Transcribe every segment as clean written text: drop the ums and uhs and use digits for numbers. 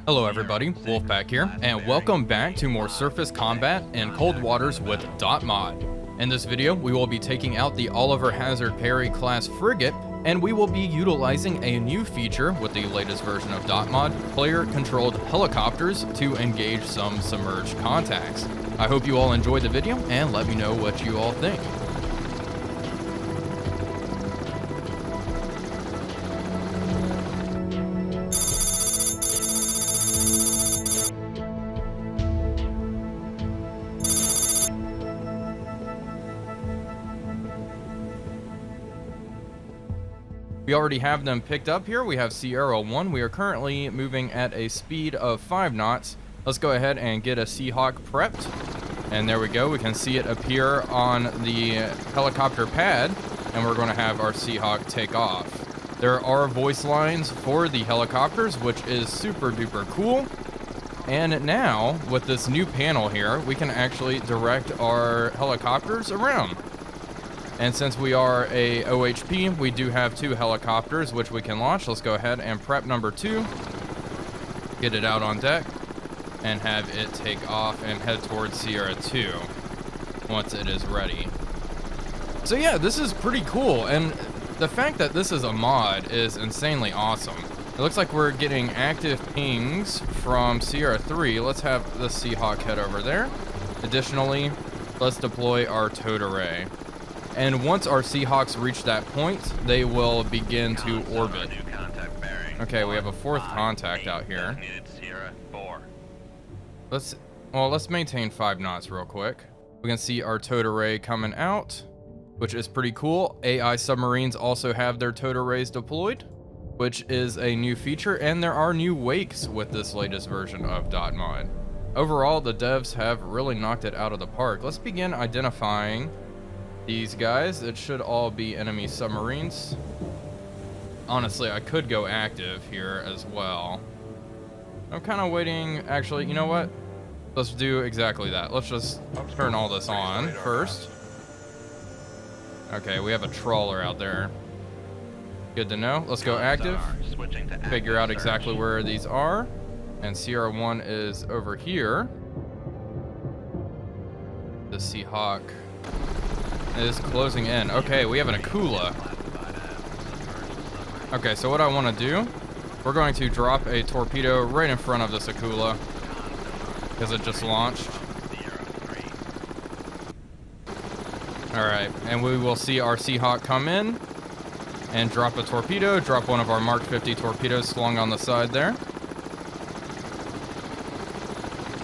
Hello everybody, Wolf back here, and welcome back to more surface combat in cold waters with .mod. In this video, we will be taking out the Oliver Hazard Perry class frigate, and we will be utilizing a new feature with the latest version of .mod, player-controlled helicopters, to engage some submerged contacts. I hope you all enjoyed the video, and let me know what you all think. We already have them picked up here. We have Sierra 1. We are currently moving at a speed of 5 knots. Let's go ahead and get a Seahawk prepped. And there we go. We can see it appear on the helicopter pad. And we're going to have our Seahawk take off. There are voice lines for the helicopters, which is super duper cool. And now, with this new panel here, we can actually direct our helicopters around. And since we are a OHP, we do have 2 helicopters which we can launch. Let's go ahead and prep number 2. Get it out on deck and have it take off and head towards Sierra 2 once it is ready. So yeah, this is pretty cool, and the fact that this is a mod is insanely awesome. It looks like we're getting active pings from Sierra 3. Let's have the Seahawk head over there. Additionally, let's deploy our towed array. And once our Seahawks reach that point, they will begin to orbit. Okay, we have a 4th contact out here. Let's maintain 5 knots real quick. We can see our towed array coming out, which is pretty cool. AI submarines also have their towed arrays deployed, which is a new feature, and there are new wakes with this latest version of .mod. Overall, the devs have really knocked it out of the park. Let's begin identifying these guys. It should all be enemy submarines. Honestly, I could go active here as well. I'm kind of waiting. Actually, you know what? Let's do exactly that. Let's just turn all this on first. Okay, we have a trawler out there. Good to know. Let's go active. Figure out exactly where these are. And Sierra 1 is over here. The Seahawk is closing in. Okay, we have an Akula. Okay, so what I want to do, we're going to drop a torpedo right in front of this Akula because it just launched. Alright, and we will see our Seahawk come in and drop a torpedo, drop one of our Mark 50 torpedoes slung on the side there.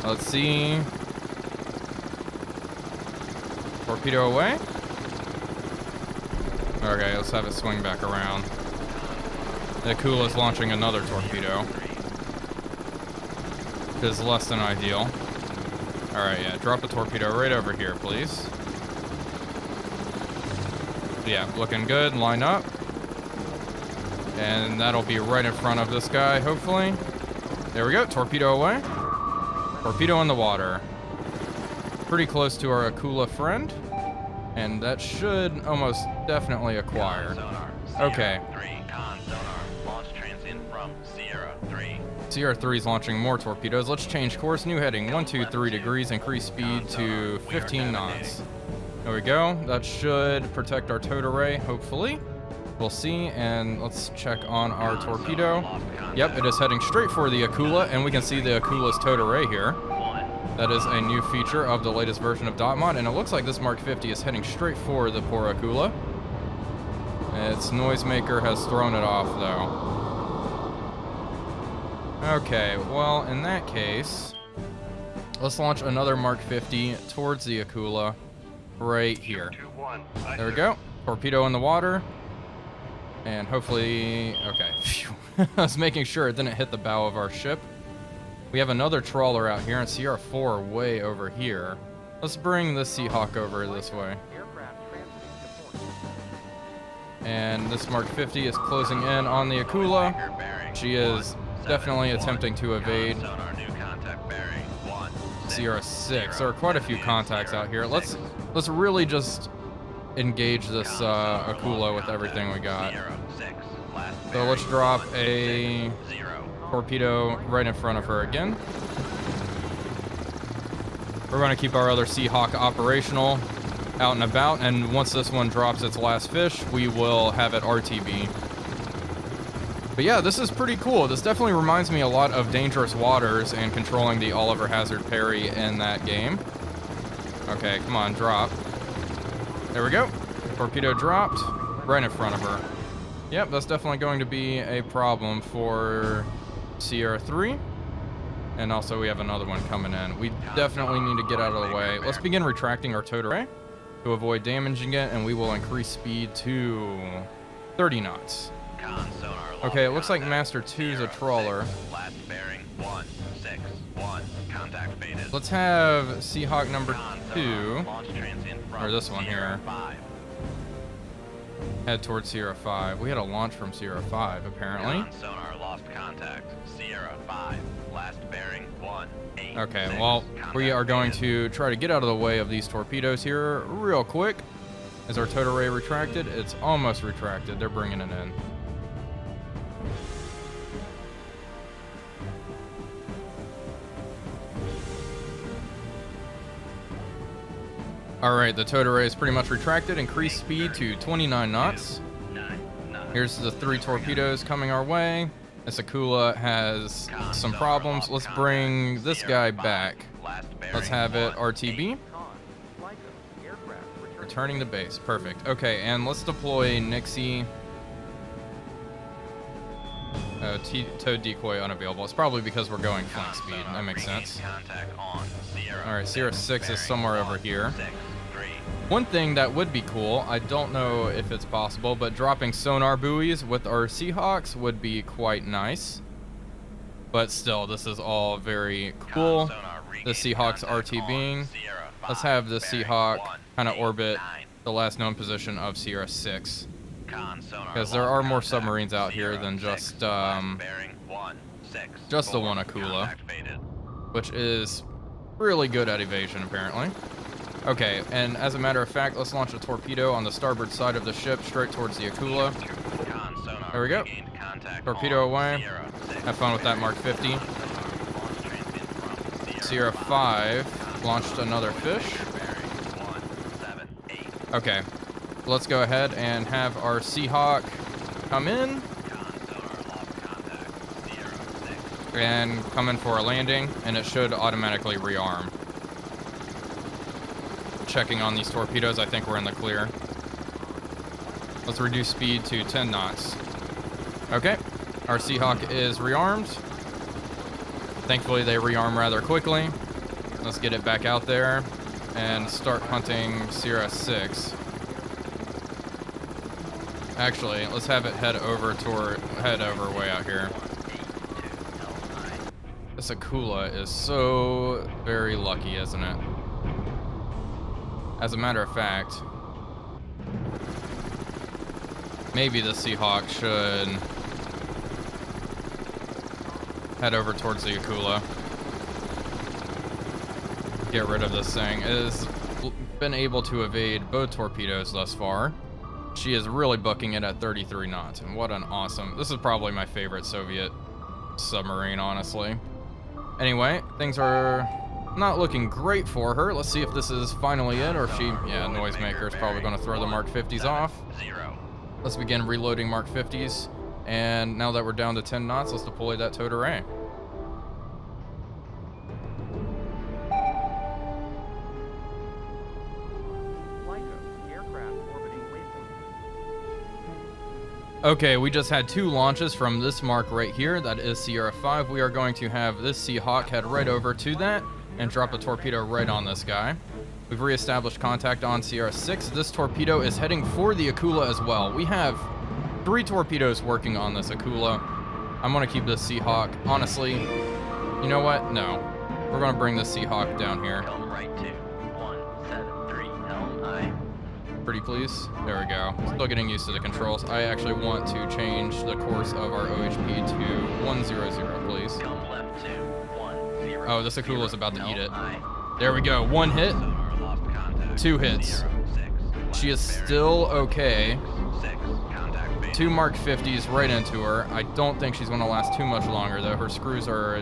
Let's see. Torpedo away. Okay, let's have it swing back around. The Akula's launching another torpedo. Which is less than ideal. Alright, yeah, drop a torpedo right over here, please. Yeah, looking good, line up. And that'll be right in front of this guy, hopefully. There we go, torpedo away. Torpedo in the water. Pretty close to our Akula friend. And that should almost definitely acquire. Okay. Sierra 3 is launching more torpedoes. Let's change course. New heading 123 degrees. Increase speed to 15 knots. There we go. That should protect our towed array, hopefully. We'll see. And let's check on our torpedo. Yep, it is heading straight for the Akula. And we can see the Akula's towed array here. That is a new feature of the latest version of .mod, and it looks like this Mark 50 is heading straight for the poor Akula. Its noisemaker has thrown it off, though. Okay, well, in that case, let's launch another Mark 50 towards the Akula right here. There we go. Torpedo in the water. And hopefully... Okay. Phew. I was making sure it didn't hit the bow of our ship. We have another trawler out here, and Sierra 4 way over here. Let's bring this Seahawk over this way. And this Mark 50 is closing in on the Akula. She is definitely attempting to evade. Sierra 6. There are quite a few contacts out here. Let's really just engage this Akula with everything we got. So let's drop a torpedo right in front of her again. We're going to keep our other Seahawk operational out and about, and once this one drops its last fish, we will have it RTB. But yeah, this is pretty cool. This definitely reminds me a lot of Dangerous Waters and controlling the Oliver Hazard parry in that game. Okay, come on, drop. There we go. Torpedo dropped right in front of her. Yep, that's definitely going to be a problem for Sierra 3. And also we have another one coming in. We definitely need to get out of the way. Let's begin retracting our towed array to avoid damaging it, and we will increase speed to 30 knots. Okay, it looks like Master 2 is a trawler. Let's have Seahawk number 2, or this one here, head towards Sierra 5. We had a launch from Sierra 5, apparently. Okay, well, we are going to try to get out of the way of these torpedoes here real quick. Is our towed array retracted? It's almost retracted. They're bringing it in. All right, the towed array is pretty much retracted. Increase speed to 29 knots. Here's the 3 torpedoes coming our way. This Akula has some problems. Let's bring this guy back. Let's have it RTB. Returning to base. Perfect. Okay, and let's deploy Nixie. Towed decoy unavailable. It's probably because we're going flank speed. That makes sense. Alright, Sierra 6 is somewhere over here. One thing that would be cool, I don't know if it's possible, but dropping sonar buoys with our Seahawks would be quite nice. But still, this is all very cool. The Seahawks RTBing. Let's have the Seahawk kind of orbit the last known position of Sierra 6. Because there are more submarines out here than just the one Akula, which is really good at evasion, apparently. Okay, and as a matter of fact, let's launch a torpedo on the starboard side of the ship straight towards the Akula. There we go. Torpedo away. Have fun with that Mark 50. Sierra 5 launched another fish. Okay, let's go ahead and have our Seahawk come in and come in for a landing, and it should automatically rearm. Checking on these torpedoes, I think we're in the clear. Let's reduce speed to 10 knots. Okay, our Seahawk is rearmed. Thankfully, they rearm rather quickly. Let's get it back out there and start hunting Sierra 6. Actually, let's have it head over way out here. This Akula is so very lucky, isn't it? As a matter of fact, maybe the Seahawk should head over towards the Akula. Get rid of this thing. It has been able to evade both torpedoes thus far. She is really booking it at 33 knots, and what an awesome... This is probably my favorite Soviet submarine, honestly. Anyway, things are not looking great for her. Let's see if this is finally it, or if she... Yeah, Noisemaker is probably going to throw the Mark 50s off. Let's begin reloading Mark 50s, and now that we're down to 10 knots, let's deploy that towed array. Okay, we just had 2 launches from this mark right here. That is Sierra 5. We are going to have this Seahawk head right over to that and drop a torpedo right on this guy. We've reestablished contact on Sierra 6. This torpedo is heading for the Akula as well. We have 3 torpedoes working on this Akula. I'm going to keep this Seahawk. Honestly, you know what? No. We're going to bring this Seahawk down here. Pretty please. There we go. Still getting used to the controls. I actually want to change the course of our OHP to 100, please. Oh, this Akula is about to eat it. There we go. 1 hit. 2 hits. She is still okay 2 Mark 50s right into her. I don't think she's going to last too much longer, though. Her screws are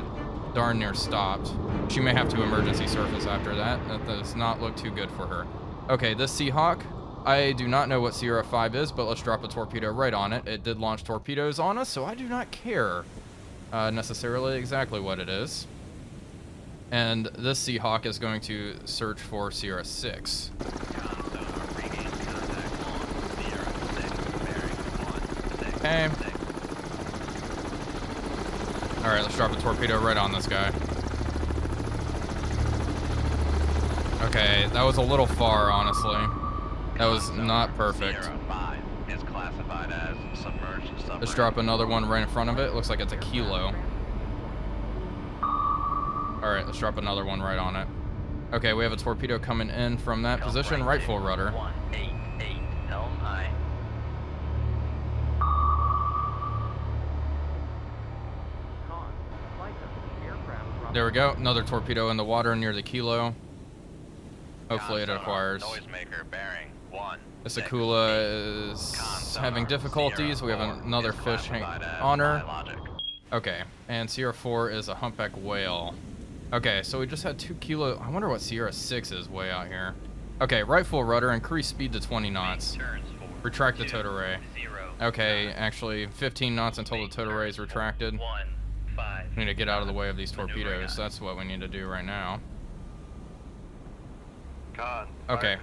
darn near stopped. She may have to emergency surface after that. That does not look too good for her. Okay, this Seahawk, I do not know what Sierra 5 is, but let's drop a torpedo right on it. It did launch torpedoes on us, so I do not care necessarily exactly what it is. And this Seahawk is going to search for Sierra 6. Okay. Alright, let's drop a torpedo right on this guy. Okay, that was a little far, honestly. That was not perfect. Let's drop another one right in front of it. Looks like it's a kilo. Alright, let's drop another one right on it. Okay, we have a torpedo coming in from that position. Right full rudder. 188, helm high. There we go. Another torpedo in the water near the kilo. Hopefully it acquires. Noisemaker bearing 1. This Akula is having difficulties. We have another fish on her. Okay, and Sierra 4 is a humpback whale. Okay, so we just had 2 kilo. I wonder what Sierra 6 is way out here. Okay, right full rudder, increase speed to 20 knots. Retract the towed array. Okay, actually 15 knots until the towed array is retracted. We need to get out of the way of these torpedoes. That's what we need to do right now. Okay.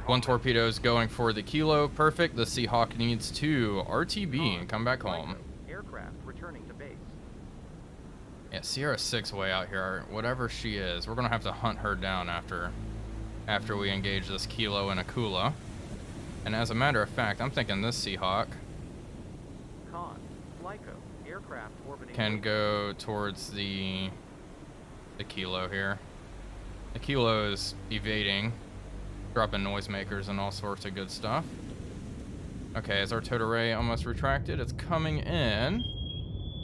One torpedo is going for the kilo. Perfect. The Seahawk needs 2 RTB and come back home. Aircraft returning to base. Yeah, Sierra 6 way out here. Whatever she is, we're gonna have to hunt her down after we engage this kilo and Akula. And as a matter of fact, I'm thinking this Seahawk can go towards the kilo here. The kilo is evading, dropping noisemakers and all sorts of good stuff. Okay, is our towed array almost retracted? It's coming in.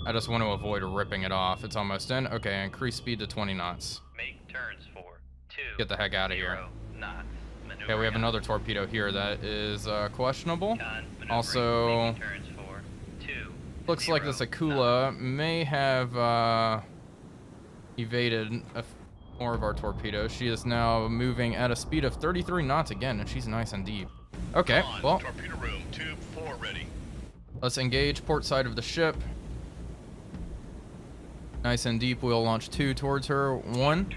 I just want to avoid ripping it off. It's almost in. Okay, increase speed to 20 knots. Make turns for 2. Get the heck out of here. Knots. Okay, we have another torpedo here that is questionable. Also, looks like this Akula may have evaded more of our torpedoes. She is now moving at a speed of 33 knots again, and she's nice and deep. Okay, well, torpedo room, tube 4 ready. Let's engage port side of the ship. Nice and deep. We'll launch 2 towards her. 1,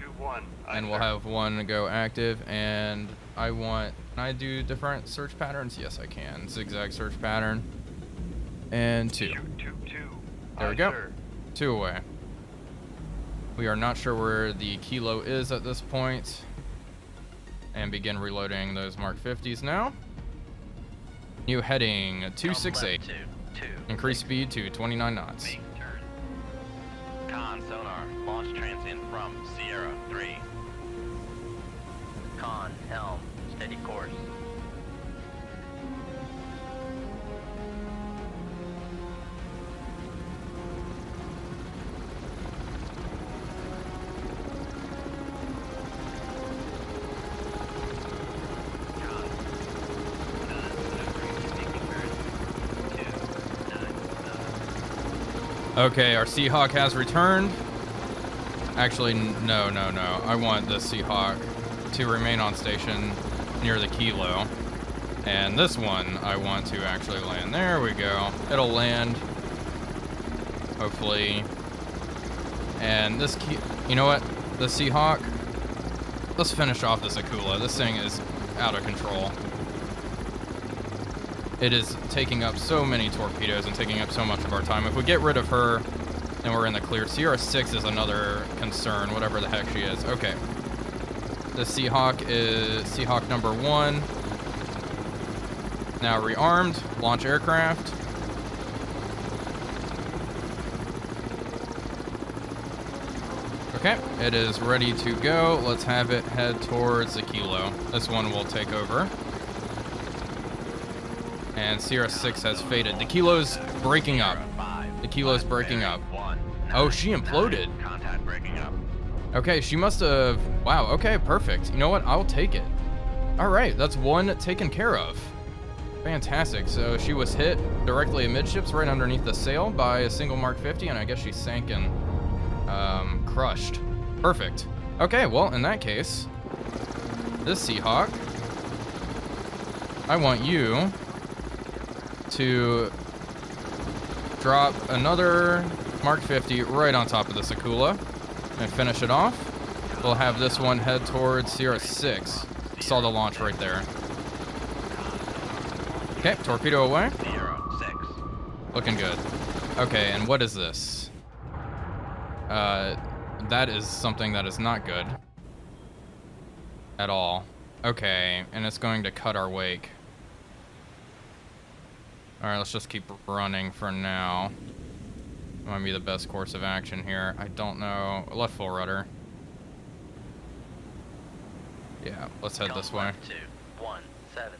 and we'll have 1 go active. And can I do different search patterns? Yes, I can. Zigzag search pattern. And 2. There we go. 2 away. We are not sure where the kilo is at this point. And begin reloading those Mark 50s now. New heading 268. Increase speed to 29 knots. Make turn. Con sonar, launch transient from Sierra 3. Con, helm, steady course. Okay, our Seahawk has returned. Actually, no. I want this Seahawk to remain on station near the kilo. And this one, I want to actually land. There we go. It'll land, hopefully. And this, you know what? The Seahawk, let's finish off this Akula. This thing is out of control. It is taking up so many torpedoes and taking up so much of our time. If we get rid of her, then we're in the clear. Sierra 6 is another concern, whatever the heck she is. Okay. The Seahawk is Seahawk number 1. Now rearmed, launch aircraft. Okay, it is ready to go. Let's have it head towards the kilo. This one will take over. And Sierra 6 has faded. The kilo's breaking up. The kilo's breaking up. Oh, she imploded. Contact breaking up. Okay, she must have... Wow, okay, perfect. You know what? I'll take it. All right, that's 1 taken care of. Fantastic. So she was hit directly amidships right underneath the sail by a single Mark 50, and I guess she sank and crushed. Perfect. Okay, well, in that case, this Seahawk, I want you to drop another Mark 50 right on top of this Akula and finish it off. We'll have this one head towards Sierra 6. Saw the launch right there. Okay, torpedo away. Sierra 6. Looking good. Okay, and what is this? That is something that is not good at all. Okay, and it's going to cut our wake. Alright, let's just keep running for now. Might be the best course of action here. I don't know. Left full rudder. Yeah, let's head this way. 2170.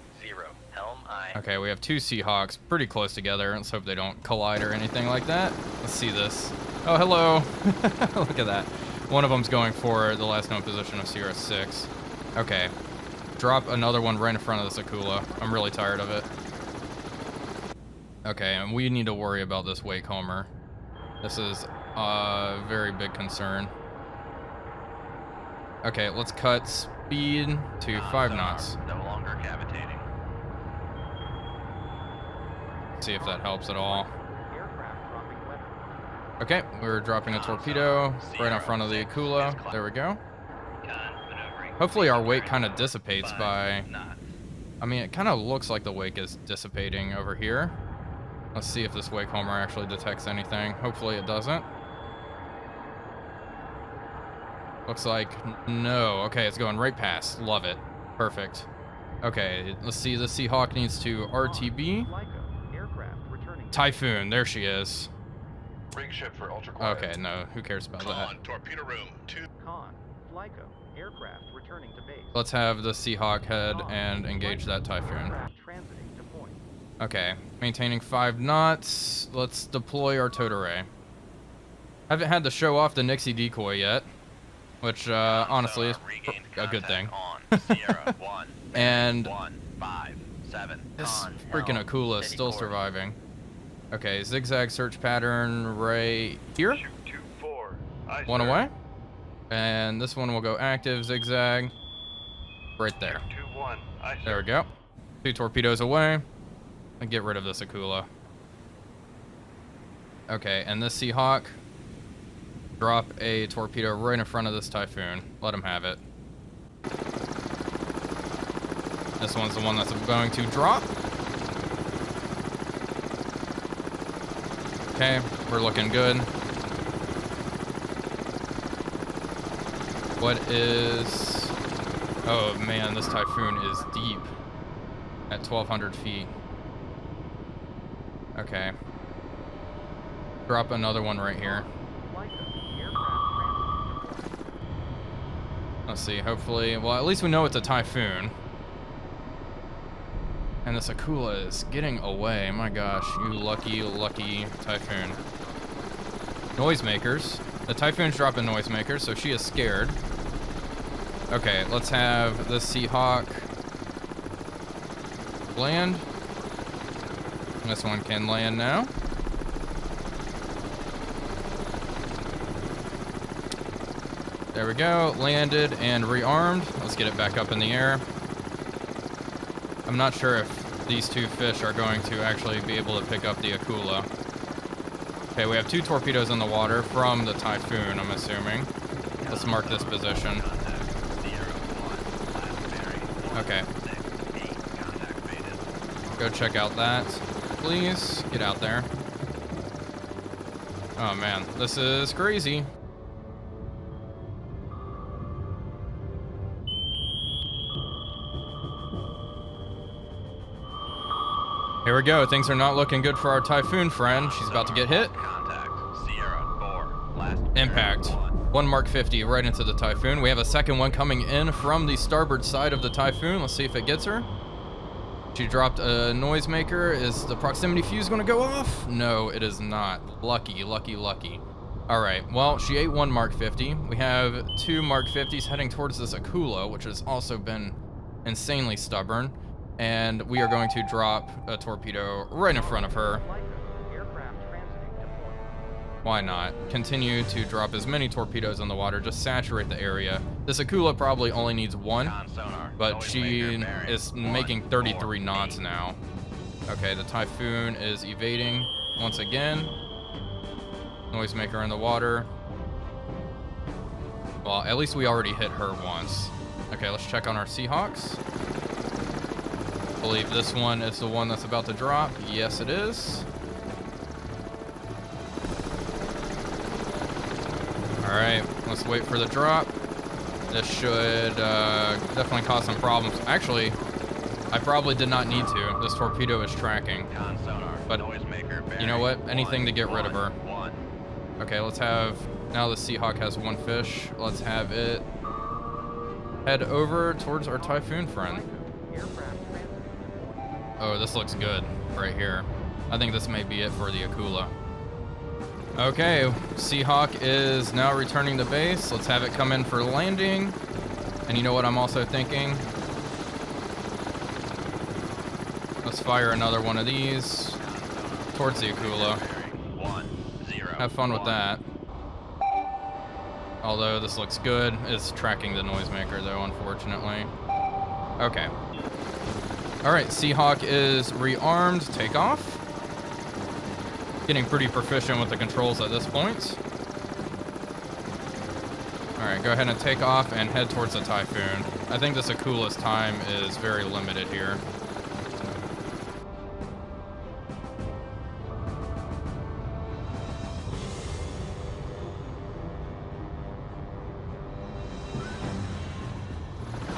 Helm I. Okay, we have two Seahawks pretty close together. Let's hope they don't collide or anything like that. Let's see this. Oh, hello. Look at that. One of them's going for the last known position of Sierra 6. Okay. Drop another one right in front of this Akula. I'm really tired of it. Okay, and we need to worry about this wake homer. This is a very big concern. Okay, let's cut speed to 5 knots. No longer cavitating. See if that helps at all. Aircraft dropping weapons. Okay, we're dropping a torpedo right in front of the Akula. There we go. Hopefully our wake kind of dissipates by... I mean, it kind of looks like the wake is dissipating over here. Let's see if this wake homer actually detects anything. Hopefully it doesn't. Looks like no. Okay, it's going right past. Love it. Perfect. Okay, let's see. The Seahawk needs to RTB. Aircraft returning. Typhoon, there she is. Rig ship for ultra quiet. Okay, no, who cares about that? Con, torpedo room, 2. Con. Flyco. Aircraft returning to base. Let's have the Seahawk head and engage that Typhoon. Aircraft transiting to point. Okay, maintaining 5 knots. Let's deploy our Totore. Haven't had to show off the Nixie decoy yet, which honestly is a good thing. On Sierra 1. And 157. this freaking Akula is still surviving. Okay, zigzag search pattern right here. 224. One away. And this one will go active, zigzag, right there. 21. There we go. 2 torpedoes away. And get rid of this Akula. Okay, and this Seahawk, drop a torpedo right in front of this Typhoon. Let him have it. This one's the one that's going to drop. Okay, we're looking good. What is... Oh man, this Typhoon is deep at 1,200 feet. Okay. Drop another one right here. Let's see, hopefully... Well, at least we know it's a Typhoon. And this Akula is getting away. My gosh, you lucky, lucky Typhoon. Noisemakers. The Typhoon's dropping noisemakers, so she is scared. Okay, let's have the Seahawk land. This one can land now. There we go, landed and rearmed. Let's get it back up in the air. I'm not sure if these 2 fish are going to actually be able to pick up the Akula. Okay, we have 2 torpedoes in the water from the Typhoon, I'm assuming. Let's mark this position. Okay. Go check out that. Please, get out there. Oh man, this is crazy. Here we go. Things are not looking good for our Typhoon friend. She's about to get hit. Contact. Sierra 4. Last Impact. 1 Mark 50 right into the Typhoon. We have a second one coming in from the starboard side of the Typhoon. Let's see if it gets her. She dropped a noisemaker. Is the proximity fuse going to go off? No, it is not. Lucky, lucky, lucky. All right. Well, she ate 1 Mark 50. We have 2 Mark 50s heading towards this Akula, which has also been insanely stubborn. And we are going to drop a torpedo right in front of her. Flyco, aircraft transiting to point. Why not? Continue to drop as many torpedoes in the water, just saturate the area. This Akula probably only needs one, Con sonar. but she Noisemaker bearing is making 33 knots 148. now. Okay, the Typhoon is evading once again. Noisemaker in the water. Well, at least we already hit her once. Okay, let's check on our Seahawks. I believe this one is the one that's about to drop. Yes, it is. All right, let's wait for the drop. This should definitely cause some problems. Actually, I probably did not need to. This torpedo is tracking. Con sonar. But Noisemaker bearing you know what? Anything to get rid of her. 1. Okay, let's have... Now the Seahawk has one fish. Let's have it head over towards our Typhoon friend. Aircraft transiting to point. Oh, this looks good right here. I think this may be it for the Akula. Okay, Seahawk is now returning to base. Let's have it come in for landing. And you know what I'm also thinking? Let's fire another one of these towards the Akula. Have fun with that. Although this looks good. It's tracking the noisemaker though, unfortunately. Okay. Alright, Seahawk is rearmed. Take off. Getting pretty proficient with the controls at this point. Alright, go ahead and take off and head towards the Typhoon. I think this Akula's time is very limited here.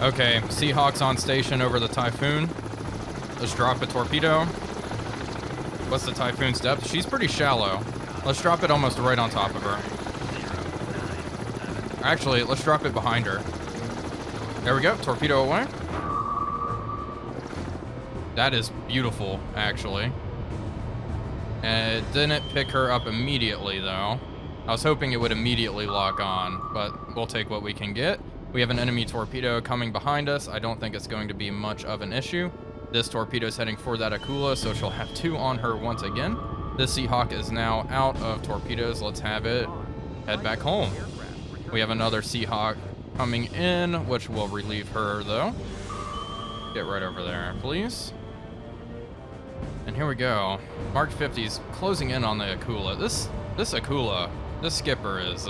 Okay, Seahawks on station over the Typhoon. Let's drop a torpedo. What's the Typhoon's depth? She's pretty shallow. Let's drop it almost right on top of her. Actually, let's drop it behind her. There we go, torpedo away. That is beautiful, actually. And it didn't pick her up immediately, though. I was hoping it would immediately lock on, but we'll take what we can get. We have an enemy torpedo coming behind us. I don't think it's going to be much of an issue. This torpedo is heading for that Akula, so she'll have two on her once again. This Seahawk is now out of torpedoes. Let's have it head back home. We have another Seahawk coming in, which will relieve her, though. Get right over there, please. And here we go. Mark 50's closing in on the Akula. This Akula, this skipper is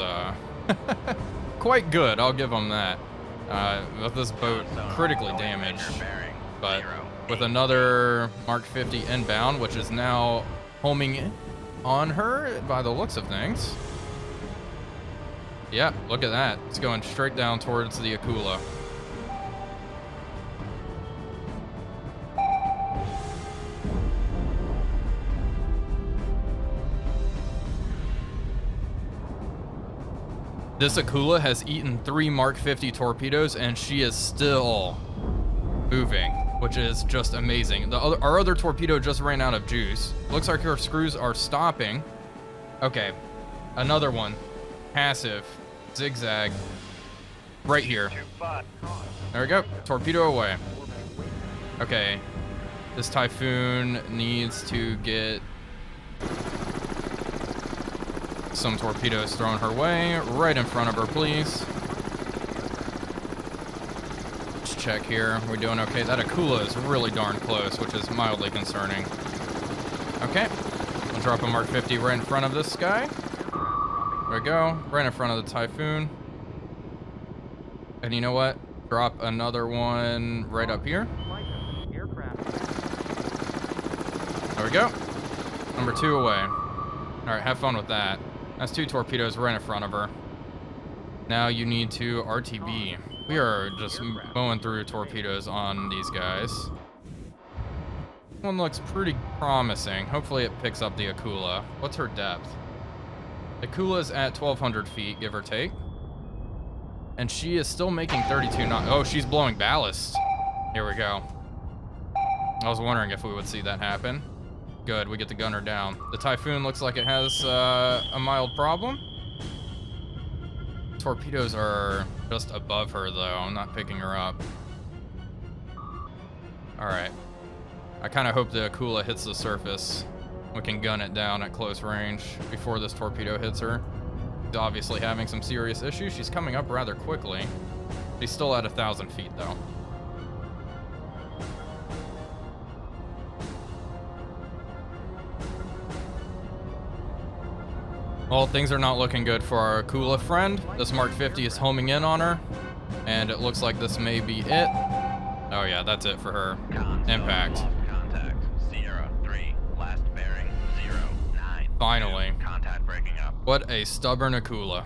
quite good, I'll give him that. With this boat critically damaged, but with another Mark 50 inbound, which is now homing on her by the looks of things. Yeah, look at that. It's going straight down towards the Akula. This Akula has eaten 3 Mark 50 torpedoes and she is still moving, which is just amazing. Our other torpedo just ran out of juice. Looks like our screws are stopping. Okay, another one. Passive, zigzag, right here. There we go, torpedo away. Okay, this Typhoon needs to get some torpedoes thrown her way, right in front of her, please. Let's check here. We're doing okay. That Akula is really darn close, which is mildly concerning. Okay, we'll drop a Mark 50 right in front of this guy. There we go, right in front of the Typhoon. And you know what? Drop another one right up here. There we go. Number 2 away. All right, have fun with that. That's 2 torpedoes right in front of her. Now you need to RTB. We are just mowing through torpedoes on these guys. One looks pretty promising. Hopefully it picks up the Akula. What's her depth? Akula's at 1,200 feet, give or take. And she is still making 32 knots. Oh, she's blowing ballast. Here we go. I was wondering if we would see that happen. Good, we get the gunner down. The Typhoon looks like it has a mild problem. Torpedoes are just above her, though. I'm not picking her up. Alright. I kind of hope the Akula hits the surface. We can gun it down at close range before this torpedo hits her. She's obviously having some serious issues. She's coming up rather quickly. She's still at 1,000 feet, though. Well, things are not looking good for our Akula friend. This Mark 50 is homing in on her, and it looks like this may be it. Oh yeah, that's it for her. Impact. Lost contact. Sierra 3. Last bearing 09. Finally. Contact breaking up. What a stubborn Akula.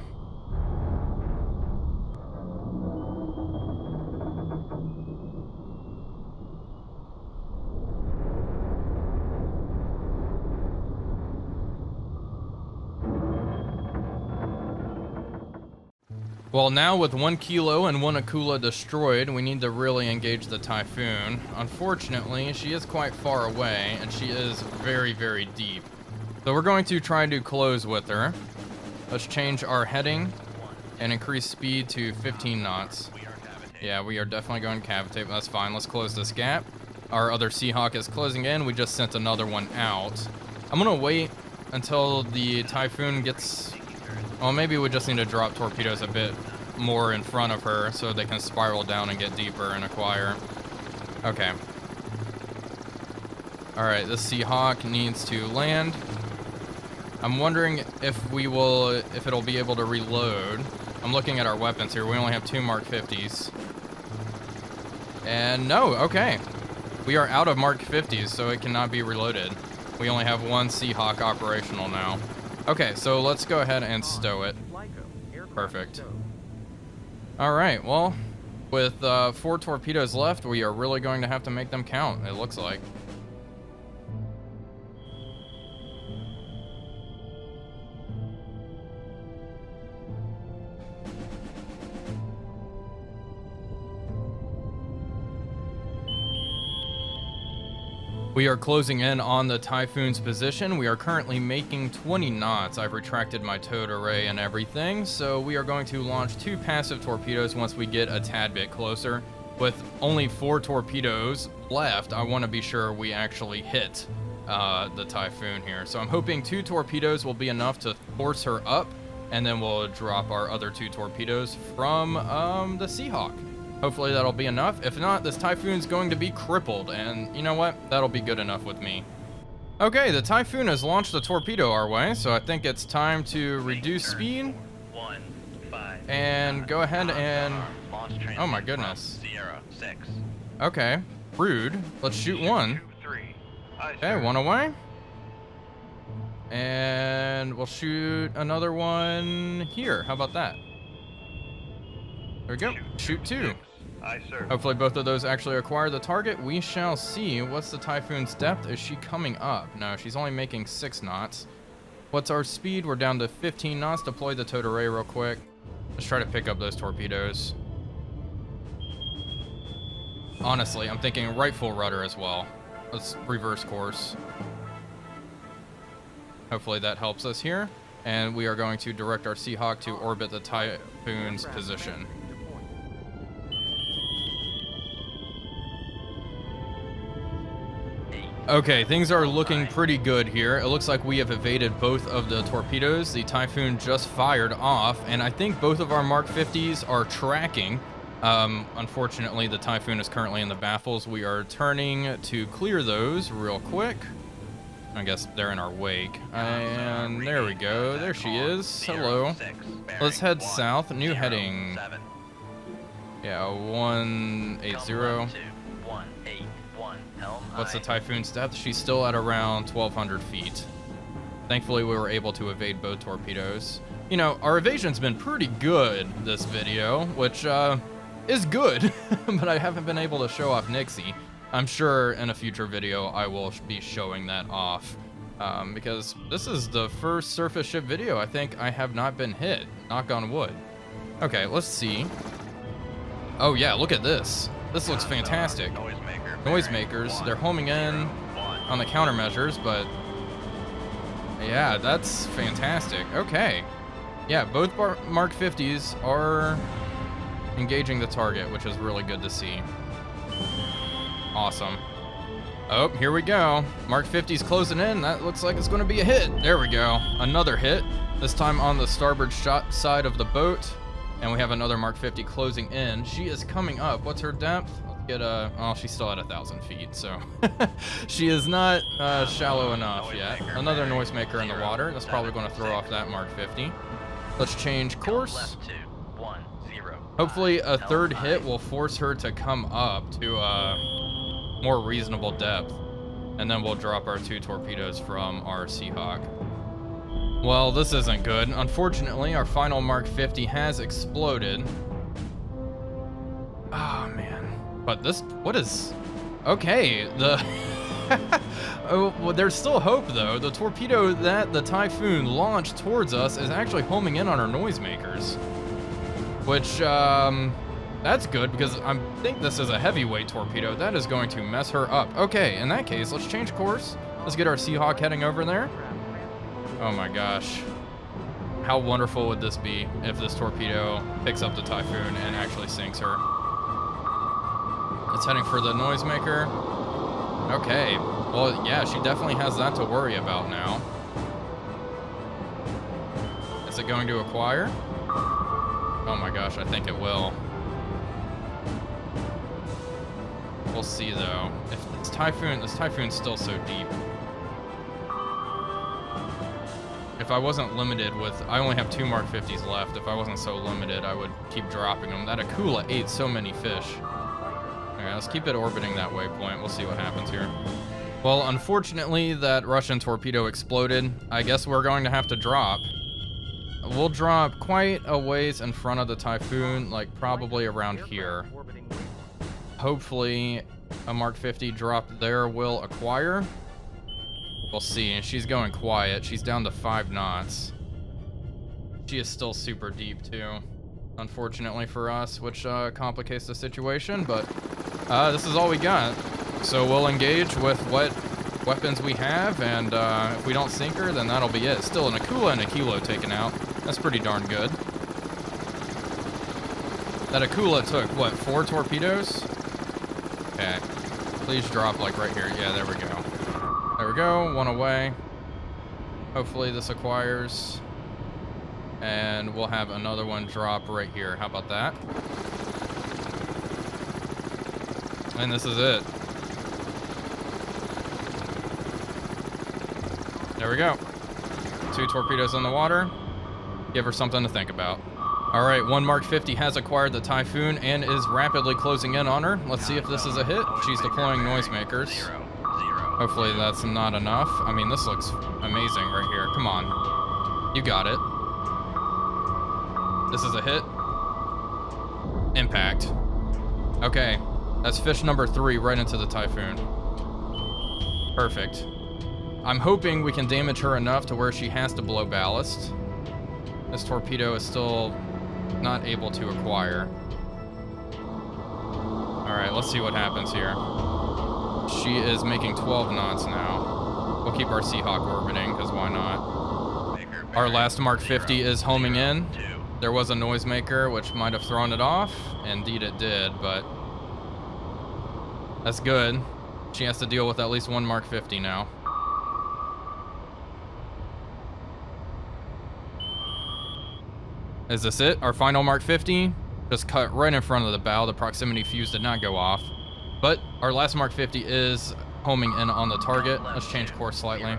Well, now with 1 kilo and 1 Akula destroyed, we need to really engage the Typhoon. Unfortunately, she is quite far away, and she is very, very deep. So we're going to try to close with her. Let's change our heading and increase speed to 15 knots. Yeah, we are definitely going to cavitate, but that's fine. Let's close this gap. Our other Seahawk is closing in. We just sent another one out. I'm going to wait until the Typhoon gets... Well, maybe we just need to drop torpedoes a bit more in front of her so they can spiral down and get deeper and acquire. Okay. Alright, this Seahawk needs to land. I'm wondering if it'll be able to reload. I'm looking at our weapons here. We only have 2 Mark 50s. And no, okay. We are out of Mark 50s, so it cannot be reloaded. We only have 1 Seahawk operational now. Okay, so let's go ahead and stow it. Perfect. Alright, well, with 4 torpedoes left, we are really going to have to make them count, it looks like. We are closing in on the Typhoon's position. We are currently making 20 knots. I've retracted my towed array and everything, so we are going to launch 2 passive torpedoes once we get a tad bit closer. With only 4 torpedoes left, I want to be sure we actually hit the Typhoon here. So I'm hoping 2 torpedoes will be enough to force her up, and then we'll drop our other 2 torpedoes from the Seahawk. Hopefully that'll be enough. If not, this Typhoon's going to be crippled, and you know what? That'll be good enough with me. Okay, the Typhoon has launched a torpedo our way, so I think it's time to reduce speed. And go ahead and... Oh my goodness. Sierra 6. Okay, rude. Let's shoot 1. Okay, 1 away. And we'll shoot another one here. How about that? There we go. Shoot 2. Aye, sir. Hopefully both of those actually acquire the target. We shall see. What's the Typhoon's depth? Is she coming up? No, she's only making 6 knots. What's our speed? We're down to 15 knots. Deploy the towed array real quick. Let's try to pick up those torpedoes. Honestly, I'm thinking right full rudder as well. Let's reverse course. Hopefully that helps us here. And we are going to direct our Seahawk to orbit the Typhoon's position. Okay, things are looking pretty good here. It looks like we have evaded both of the torpedoes. The Typhoon just fired off, and I think both of our Mark 50s are tracking. Unfortunately, the Typhoon is currently in the baffles. We are turning to clear those real quick. I guess they're in our wake. And there we go. There she is. Hello. Let's head south. New heading. Yeah, 180. What's the Typhoon's depth? She's still at around 1,200 feet. Thankfully, we were able to evade both torpedoes. You know, our evasion's been pretty good this video, which is good, but I haven't been able to show off Nixie. I'm sure in a future video I will be showing that off, because this is the first surface ship video I think I have not been hit. Knock on wood. Okay, let's see. Oh yeah, look at this. This looks fantastic. Noisemakers, they're homing in on the countermeasures, but yeah, that's fantastic. Okay. Yeah, both Mark 50s are engaging the target, which is really good to see. Awesome. Oh, here we go. Mark 50's closing in. That looks like it's going to be a hit. There we go. Another hit. This time on the starboard side of the boat. And we have another Mark 50 closing in. She is coming up. What's her depth? Let's get a... Oh, she's still at 1,000 feet, so... she is not shallow enough yet. Another noisemaker in the water. That's probably going to throw off that Mark 50. Let's change course. Hopefully a third hit will force her to come up to more reasonable depth, and then we'll drop our 2 torpedoes from our Seahawk. Well, this isn't good. Unfortunately, our final Mark 50 has exploded. Oh man. But this, what is, okay, the oh, well, there's still hope though. The torpedo that the Typhoon launched towards us is actually homing in on our noisemakers, which that's good, because I think this is a heavyweight torpedo. That is going to mess her up. Okay, in that case, let's change course. Let's get our Seahawk heading over there. Oh my gosh. How wonderful would this be if this torpedo picks up the Typhoon and actually sinks her? It's heading for the noisemaker. Okay. Well, yeah, she definitely has that to worry about now. Is it going to acquire? Oh my gosh, I think it will. We'll see though. If this Typhoon's still so deep. If I wasn't limited with, I only have 2 Mark 50s left. If I wasn't so limited, I would keep dropping them. That Akula ate so many fish. Okay, let's keep it orbiting that waypoint. We'll see what happens here. Well, unfortunately, that Russian torpedo exploded. I guess we're going to have to drop. We'll drop quite a ways in front of the Typhoon, like probably around here. Hopefully a Mark 50 drop there will acquire. We'll see. And she's going quiet. She's down to 5 knots. She is still super deep too, unfortunately for us, which complicates the situation, but this is all we got. So we'll engage with what weapons we have, and if we don't sink her, then that'll be it. Still an Akula and a kilo taken out. That's pretty darn good. That Akula took, what, 4 torpedoes? Okay. Please drop, like, right here. Yeah, there we go. There we go. 1 away. Hopefully this acquires. And we'll have another one drop right here. How about that? And this is it. There we go. 2 torpedoes in the water. Give her something to think about. All right, 1 Mark 50 has acquired the Typhoon and is rapidly closing in on her. Let's see if this is a hit. She's deploying noisemakers. Hopefully that's not enough. I mean, this looks amazing right here. Come on. You got it. This is a hit. Impact. Okay, that's fish number 3 right into the Typhoon. Perfect. I'm hoping we can damage her enough to where she has to blow ballast. This torpedo is still not able to acquire. All right, let's see what happens here. She is making 12 knots now. We'll keep our Seahawk orbiting, because why not? Our last Mark 50 is homing in. There was a noisemaker, which might have thrown it off. Indeed it did, but that's good. She has to deal with at least 1 Mark 50 now. Is this it? Our final Mark 50? Just cut right in front of the bow. The proximity fuse did not go off. But our last Mark 50 is homing in on the target. Let's change course slightly.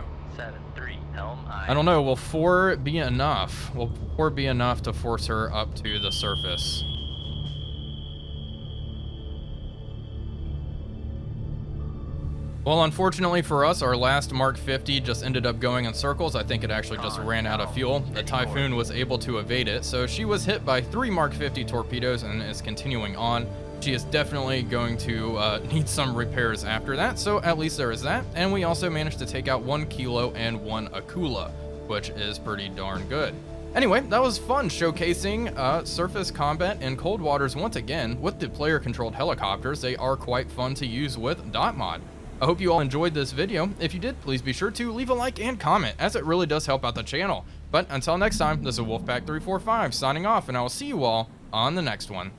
I don't know, will 4 be enough? Will 4 be enough to force her up to the surface? Well, unfortunately for us, our last Mark 50 just ended up going in circles. I think it actually just ran out of fuel. The Typhoon was able to evade it, so she was hit by 3 Mark 50 torpedoes and is continuing on. She is definitely going to need some repairs after that, so at least there is that. And we also managed to take out 1 kilo and 1 Akula, which is pretty darn good. Anyway, that was fun showcasing surface combat in cold waters once again with the player-controlled helicopters. They are quite fun to use with .mod. I hope you all enjoyed this video. If you did, please be sure to leave a like and comment, as it really does help out the channel. But until next time, this is Wolfpack345 signing off, and I will see you all on the next one.